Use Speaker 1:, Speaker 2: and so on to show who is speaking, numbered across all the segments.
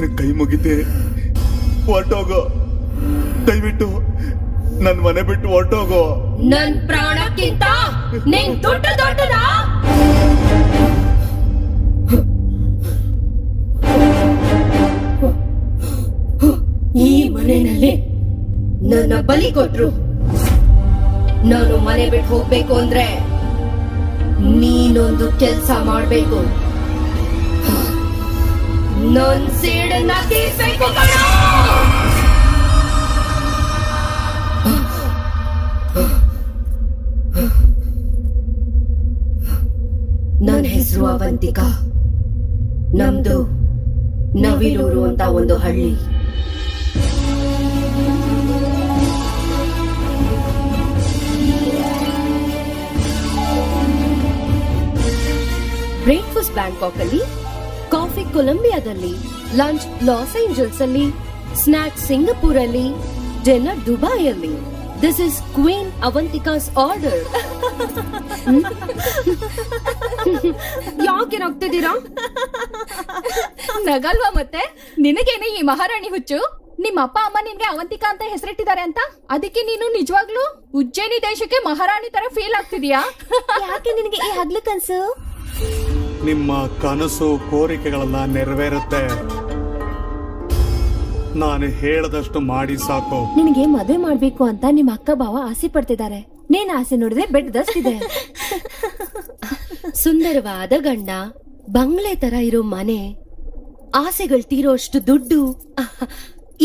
Speaker 1: ನಿನ್ನ ಕೈ ಮುಗಿತೆ, ಹೊರಟೋಗೋ. ದಯವಿಟ್ಟು ನನ್ ಮನೆ ಬಿಟ್ಟು ಹೊರಟೋಗೋ.
Speaker 2: ನನ್ ಪ್ರಾಣಕ್ಕಿಂತ ನಿನ್ ದುಡ್ಡು ದೊಡ್ಡದ? ಈ ಮನೆಯಲ್ಲಿ ನನ್ನ ಬಲಿ ಕೊಟ್ರು. ನಾನು ಮನೆ ಬಿಟ್ಟು ಹೋಗ್ಬೇಕು ಅಂದ್ರೆ ನೀನೊಂದು ಕೆಲ್ಸ ಮಾಡ್ಬೇಕು. ನನ್ ಸೇಡನ್ನ ತೀರ್ಸ್ಬೇಕು ಕಣೋ. ನನ್ನ ಹೆಸರು ಅವಂತಿಕಾ. ನಮ್ದು ನವಿಲೂರು ಅಂತ ಒಂದು ಹಳ್ಳಿ. ಬ್ರೇಕ್ಫಾಸ್ಟ್ ಬ್ಯಾಂಕಾಕ್ ಅಲ್ಲಿ, ಕಾಫಿ ಕೊಲಂಬಿಯಾದಲ್ಲಿ, ಲಂಚ್ ಲಾಸ್ ಏಂಜಲ್ಸ್ ಅಲ್ಲಿ, ಸ್ನಾಕ್ಸ್ ಸಿಂಗಪೂರ್ ಅಲ್ಲಿ, ಡಿನ್ನರ್ ದುಬೈಯಲ್ಲಿ. This is queen Avantika's order. ಯಾಕೆ ನಗ್ತಿದ್ದೀರಾ?
Speaker 3: ನಗಲ್ವಾ ಮತ್ತೆ? ನಿನಗೇನೆ ಈ ಮಹಾರಾಣಿ ಹುಚ್ಚು? ನಿಮ್ಮ ಅಪ್ಪ ಅಮ್ಮ ನಿನ್ಗೆ ಅವಂತಿಕಾ ಅಂತ ಹೆಸರಿಟ್ಟಿದ್ದಾರೆ ಅಂತ, ಅದಕ್ಕೆ ನೀನು ನಿಜವಾಗ್ಲೂ ಉಜ್ಜಯಿನಿ ದೇಶಕ್ಕೆ ಮಹಾರಾಣಿ ತರ ಫೀಲ್ ಆಗ್ತಿದ್ಯಾ?
Speaker 2: ಯಾಕೆ ನಿನಗೆ ಈ ಹಗ್ಲು ಕನ್ಸು?
Speaker 1: ನಿಮ್ಮ ಕನಸು ಕೋರಿಕೆಗಳೆಲ್ಲ ನೆರವೇರುತ್ತೆ. ನಾನು ಹೇಳದಷ್ಟು ಮಾಡಿ ಸಾಕು.
Speaker 2: ನಿನಗೆ ಮದುವೆ ಮಾಡ್ಬೇಕು ಅಂತ ನಿಮ್ಮ ಅಕ್ಕ ಬಾವ ಆಸೆ ಪಡ್ತಿದ್ದಾರೆ. ನೀನ್ ಆಸೆ ನೋಡಿದ್ರೆ ಬೆಟ್ಟದಷ್ಟಿದೆ. ಸುಂದರವಾದ ಗಂಡ, ಬಂಗ್ಲೆ ತರ ಇರೋ ಮನೆ, ಆಸೆಗಳು ತೀರೋ ಅಷ್ಟು ದುಡ್ಡು,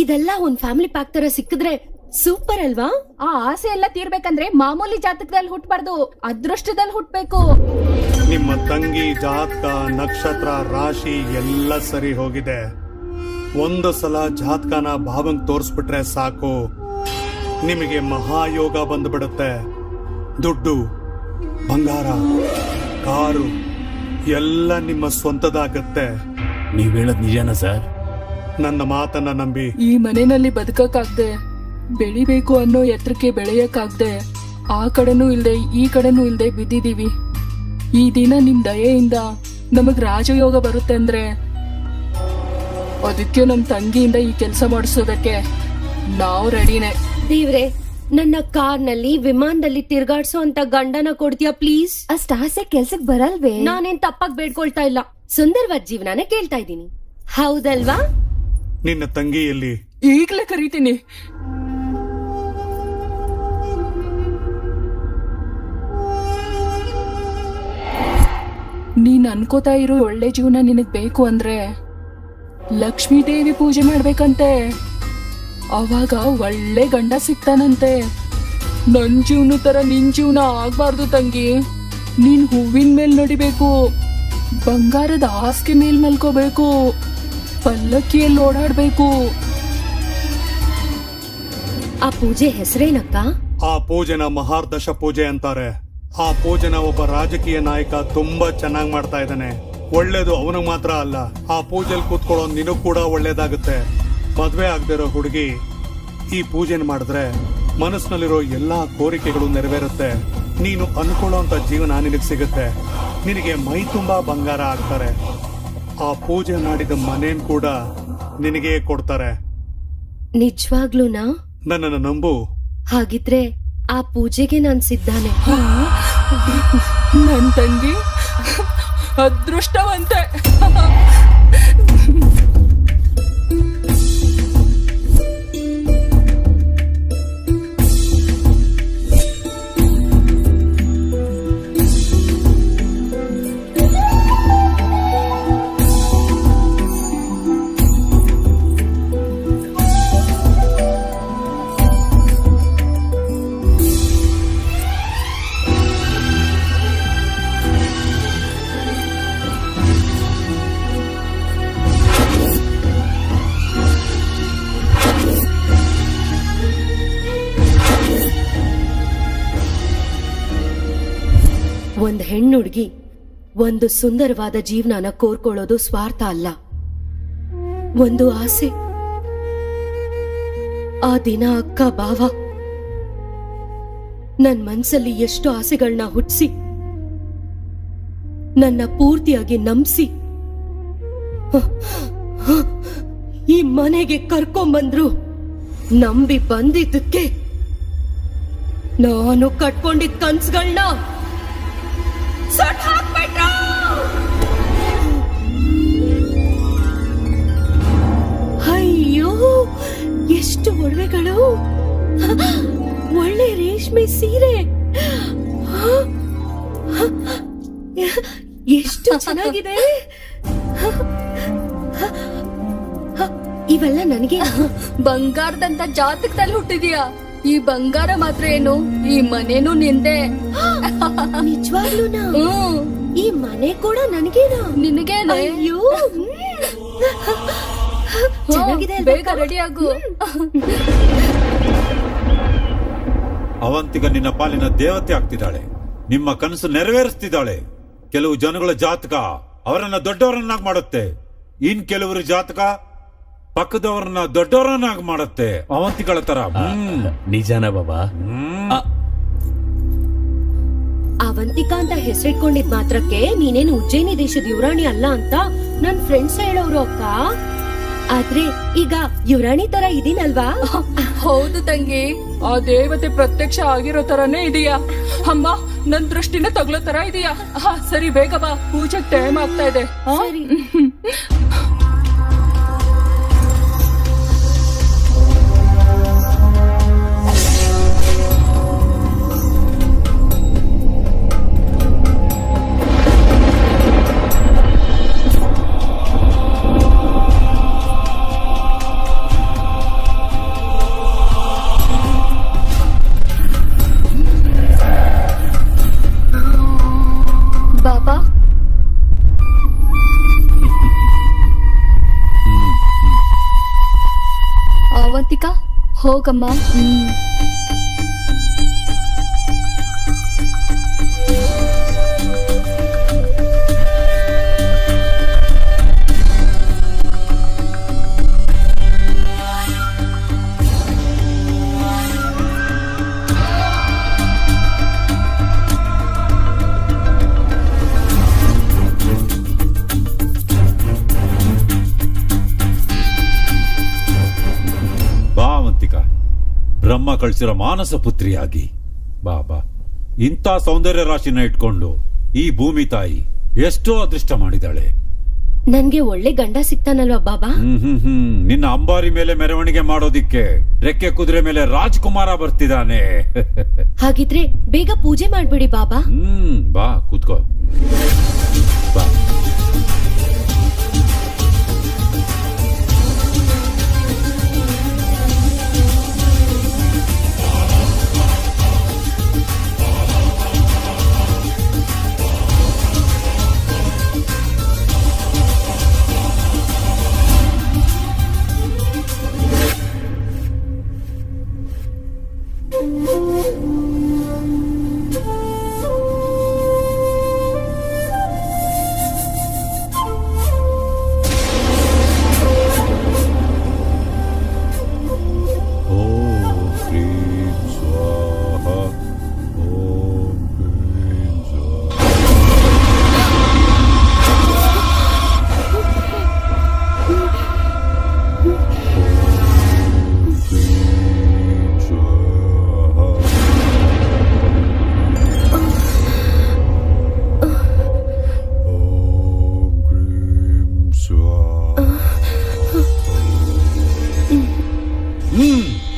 Speaker 2: ಇದೆಲ್ಲ ಒಂದ್ ಫ್ಯಾಮಿಲಿ ಪ್ಯಾಕ್ ತರ ಸಿಕ್ಕಿದ್ರೆ ಸೂಪರ್ ಅಲ್ವಾ?
Speaker 3: ಆ ಆಸೆ ಎಲ್ಲ ತೀರ್ಬೇಕಂದ್ರೆ ಮಾಮೂಲಿ ಜಾತಕದಲ್ಲಿ ಹುಟ್ಬಾರ್ದು, ಅದೃಷ್ಟದಲ್ಲಿ ಹುಟ್ಬೇಕು.
Speaker 1: ನಿಮ್ಮ ತಂಗಿ ಜಾತಕ, ನಕ್ಷತ್ರ, ರಾಶಿ ಎಲ್ಲ ಸರಿ ಹೋಗಿದೆ. ಒಂದು ಸಲ ಜಾತಕನ ಭಾವಂಗ್ ತೋರಿಸ್ಬಿಟ್ರೆ ಸಾಕು, ನಿಮಗೆ ಮಹಾಯೋಗ ಬಂದ್ಬಿಡುತ್ತೆ. ದುಡ್ಡು, ಬಂಗಾರ, ಕಾರು ಎಲ್ಲ ನಿಮ್ಮ ಸ್ವಂತದಾಗತ್ತೆ.
Speaker 4: ನೀವ್ ಹೇಳದ್ ನಿಜಾನ ಸರ್?
Speaker 1: ನನ್ನ ಮಾತನ್ನ ನಂಬಿ.
Speaker 5: ಈ ಮನೆಯಲ್ಲಿ ಬದುಕಕ್ಕಾಗ್ದೆ, ಬೆಳಿಬೇಕು ಅನ್ನೋ ಎತ್ತರಕ್ಕೆ ಬೆಳೆಯಕ್ಕಾಗ್ದೆ, ಆ ಕಡೆನೂ ಇಲ್ದೆ ಈ ಕಡೆನೂ ಇಲ್ದೆ ಬಿದ್ದಿದೀವಿ. ಈ ದಿನ ನಿಮ್ ದಯೆಯಿಂದ ನಮಗ್ ರಾಜಯೋಗ ಬರುತ್ತೆ ಅಂದ್ರೆ ಅದಕ್ಕೆ ನಮ್ ತಂಗಿಯಿಂದ ಈ ಕೆಲಸ ಮಾಡಿಸೋದಕ್ಕೆ ನಾವು ರೆಡಿನೇ.
Speaker 2: ದೇವ್ರೆ, ನನ್ನ ಕಾರ್ನಲ್ಲಿ, ವಿಮಾನದಲ್ಲಿ ತಿರ್ಗಾಡ್ಸೋ ಅಂತ ಗಂಡನ ಕೊಡ್ತೀಯಾ ಪ್ಲೀಸ್? ಅಷ್ಟ ಆಸೆ ಕೆಲ್ಸಕ್ ಬರಲ್ವೇ? ನಾನೇನ್ ತಪ್ಪಾಗಿ ಬೇಡ್ಕೊಳ್ತಾ ಇಲ್ಲ, ಸುಂದರವಾದ ಜೀವನಾನ ಕೇಳ್ತಾ ಇದ್ದೀನಿ. ಹೌದಲ್ವಾ?
Speaker 1: ನಿನ್ನ ತಂಗಿಯಲ್ಲಿ
Speaker 5: ಈಗ್ಲೇ ಕರೀತೀನಿ. ನೀನ್ ಅನ್ಕೋತಾ ಇರೋ ಒಳ್ಳೆ ಜೀವನ ನಿನಗ್ ಬೇಕು ಅಂದ್ರೆ ಲಕ್ಷ್ಮೀ ದೇವಿ ಪೂಜೆ ಮಾಡ್ಬೇಕಂತೆ. ಅವಾಗ ಒಳ್ಳೆ ಗಂಡ ಸಿಗ್ತಾನಂತೆ. ನನ್ ಜೀವನ ತರ ನಿನ್ ಜೀವನ ಆಗ್ಬಾರ್ದು ತಂಗಿ. ನೀನ್ ಹೂವಿನ ಮೇಲ್ ನಡಿಬೇಕು, ಬಂಗಾರದ ಹಾಸಿಗೆ ಮೇಲ್ ಮಲ್ಕೋಬೇಕು, ಪಲ್ಲಕ್ಕಿಯಲ್ಲಿ ಓಡಾಡ್ಬೇಕು.
Speaker 2: ಆ ಪೂಜೆ ಹೆಸರೇನಕ್ಕ?
Speaker 1: ಆ ಪೂಜೆನ ಮಹಾರ್ದಶ ಪೂಜೆ ಅಂತಾರೆ. ಆ ಪೂಜೆನ ಒಬ್ಬ ರಾಜಕೀಯ ನಾಯಕ ತುಂಬಾ ಚೆನ್ನಾಗಿ ಮಾಡ್ತಾ ಇದ್ದಾನೆ. ಒಳ್ಳೇದು ಅವನಿಗೆ ಮಾತ್ರ ಅಲ್ಲ, ಆ ಪೂಜೆಲಿ ಕೂತ್ಕೊಳ್ಳೋ ನಿನಗೂ ಕೂಡ ಒಳ್ಳೇದಾಗುತ್ತೆ. ಮದ್ವೆ ಆಗದಿರೋ ಹುಡುಗಿ ಈ ಪೂಜೆನ ಮಾಡಿದ್ರೆ ಮನಸ್ಸಿನಲ್ಲಿರೋ ಎಲ್ಲಾ ಕೋರಿಕೆಗಳು ನೆರವೇರುತ್ತೆ. ನೀನು ಅನ್ಕೊಳ್ಳೋ ಅಂತ ಜೀವನ ನಿನಗೆ ಸಿಗುತ್ತೆ. ನಿನಗೆ ಮೈ ತುಂಬಾ ಬಂಗಾರ ಆಗ್ತಾರೆ. ಆ ಪೂಜೆ ಮಾಡಿದ ಮನೇನ್ ಕೂಡ ನಿನಗೆ ಕೊಡ್ತಾರೆ.
Speaker 2: ನಿಜವಾಗ್ಲೂನಾ?
Speaker 1: ನನ್ನನ್ನು ನಂಬು.
Speaker 2: ಹಾಗಿದ್ರೆ ಆ ಪೂಜೆಗೆ ನಾನ್ ಸಿದ್ಧಾನೆ.
Speaker 5: ನನ್ ತಂಗಿ ಅದೃಷ್ಟವಂತೆ.
Speaker 2: ಒಂದ್ ಹೆಣ್ಣುಡ್ಗಿ ಒಂದು ಸುಂದರವಾದ ಜೀವನನ ಕೋರ್ಕೊಳ್ಳೋದು ಸ್ವಾರ್ಥ ಅಲ್ಲ, ಒಂದು ಆಸೆ. ಆ ದಿನ ಅಕ್ಕ ಬಾವ ನನ್ ಮನ್ಸಲ್ಲಿ ಎಷ್ಟು ಆಸೆಗಳನ್ನ ಹುಟ್ಟಿಸಿ ನನ್ನ ಪೂರ್ತಿಯಾಗಿ ನಂಬಿಸಿ ಈ ಮನೆಗೆ ಕರ್ಕೊಂಬಂದ್ರು. ನಂಬಿ ಬಂದಿದ್ದಕ್ಕೆ ನಾನು ಕಟ್ಕೊಂಡಿದ್ ಕನ್ಸುಗಳನ್ನ ಸುಟ್ಟು ಹಾಕ್ಬಿಟ್ರು. ಅಯ್ಯೋ, ಎಷ್ಟು ಒಡವೆಗಳು! ಒಳ್ಳೆ ರೇಷ್ಮೆ ಸೀರೆ, ಎಷ್ಟು ಚೆನ್ನಾಗಿದೆ. ಇವೆಲ್ಲ ನನಗೆ
Speaker 3: ಬಂಗಾರದಂತ ಜಾತಕದಲ್ಲಿ ಹುಟ್ಟಿದ್ಯಾ. ಈ ಬಂಗಾರ ಮಾತ್ರ ಏನು, ಈ ಮನೇನು ನಿಂದೆ.
Speaker 2: ನಿಜವಾಗ್ಲೂನಾ?
Speaker 3: ಹ್ಮ್,
Speaker 2: ಈ ಮನೆ ಕೂಡ ನನಗೇನಾ?
Speaker 3: ನಿನಗೇನೆ.
Speaker 2: ಅಯ್ಯೋ, ಚೆನ್ನಾಗಿದೆ ಅಲ್ವಾ?
Speaker 3: ಬೇಗ ರೆಡಿ ಆಗು.
Speaker 6: ಅವಂತಿಗ ನಿನ್ನ ಪಾಲಿನ ದೇವತೆ ಆಗ್ತಿದ್ದಾಳೆ. ನಿಮ್ಮ ಕನಸು ನೆರವೇರಿಸ್ತಿದ್ದಾಳೆ. ಕೆಲವು ಜನಗಳ ಜಾತಕ ಅವರನ್ನ ದೊಡ್ಡವರನ್ನಾಗಿ ಮಾಡುತ್ತೆ. ಇನ್ ಕೆಲವರು ಜಾತಕ ಪಕ್ಕದವರನ್ನ ದೊಡ್ಡವರನ್ನಾಗಿ ಮಾಡುತ್ತೆ. ಅವಂತಿಗಳ ತರ.
Speaker 4: ನಿಜಾನ ಬಾಬಾ?
Speaker 2: ಅವಂತಿಕಾ ಅಂತ ಹೆಸರಿಟ್ಕೊಂಡಿದ್ ಮಾತ್ರಕ್ಕೆ ನೀನೇನು ಉಜ್ಜಯಿನಿ ದೇಶದ ಯುವರಾಣಿ ಅಲ್ಲ ಅಂತ ನನ್ ಫ್ರೆಂಡ್ಸ್ ಹೇಳೋರು ಅಕ್ಕ. ಆದ್ರೆ ಈಗ ಯುವರಾಣಿ ತರ ಇದೀನಲ್ವಾ?
Speaker 3: ಹೌದು ತಂಗಿ.
Speaker 5: ಆ ದೇವತೆ ಪ್ರತ್ಯಕ್ಷ ಆಗಿರೋ ತರನೇ ಇದೆಯಾ? ಅಮ್ಮ, ನನ್ ದೃಷ್ಟಿನ ತಗ್ಲೋ ತರ ಇದೆಯಾ? ಸರಿ, ಬೇಗ ಬಾ, ಪೂಜೆಗೆ ಟೈಮ್ ಆಗ್ತಾ ಇದೆ.
Speaker 2: ಸರಿ.
Speaker 3: ಬಾಬಾ, ಅವಂತಿಕಾ ಹೋಗಮ್ಮ.
Speaker 6: ಬಾ ಅವಂತಿಕ, ಬ್ರಹ್ಮ ಕಳಿಸಿರೋ ಮಾನಸ ಪುತ್ರಿಯಾಗಿ ಬಾ ಬಾ. ಇಂಥ ಸೌಂದರ್ಯ ರಾಶಿನ ಇಟ್ಕೊಂಡು ಈ ಭೂಮಿ ತಾಯಿ ಎಷ್ಟೋ ಅದೃಷ್ಟ ಮಾಡಿದಾಳೆ.
Speaker 2: ನನ್ಗೆ ಒಳ್ಳೆ ಗಂಡ ಸಿಗ್ತಾನಲ್ವಾ ಬಾಬಾ?
Speaker 6: ನಿನ್ನ ಅಂಬಾರಿ ಮೇಲೆ ಮೆರವಣಿಗೆ ಮಾಡೋದಿಕ್ಕೆ ರೆಕ್ಕೆ ಕುದುರೆ ಮೇಲೆ ರಾಜ್ಕುಮಾರ ಬರ್ತಿದ್ದಾನೆ.
Speaker 2: ಹಾಗಿದ್ರೆ ಬೇಗ ಪೂಜೆ ಮಾಡ್ಬಿಡಿ ಬಾಬಾ.
Speaker 6: ಬಾ ಕೂತ್ಕೋ ಬಾ.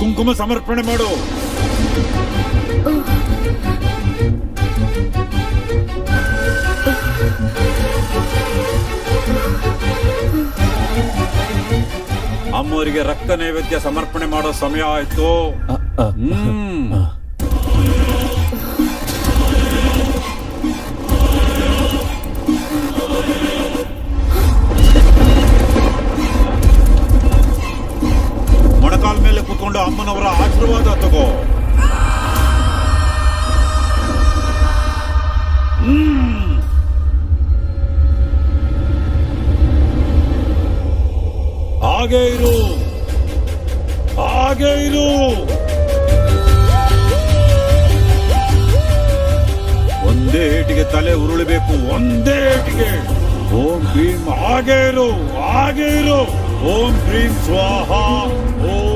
Speaker 6: ಕುಂಕುಮ ಸಮರ್ಪಣೆ ಮಾಡು. ಅಮ್ಮವರಿಗೆ ರಕ್ತ ನೈವೇದ್ಯ ಸಮರ್ಪಣೆ ಮಾಡೋ ಸಮಯ ಆಯ್ತು. ಮೊಣಕಾಲ ಮೇಲೆ ಕೂತ್ಕೊಂಡು ಅಮ್ಮನವರ ಆಶೀರ್ವಾದ ತಗೋ. ಹಾಗೆ ಇರು, ಹಾಗೆ ಇರು. ಒಂದೇ ಏಟಿಗೆ ತಲೆ ಉರುಳಬೇಕು, ಒಂದೇ ಏಟಿಗೆ. ಓಂ ಭೀಮ್. ಹಾಗೆ ಇರು, ಹಾಗೆ ಇರು. ಓಂ ಹ್ರೀಂ ಸ್ವಾಹ ಓಂ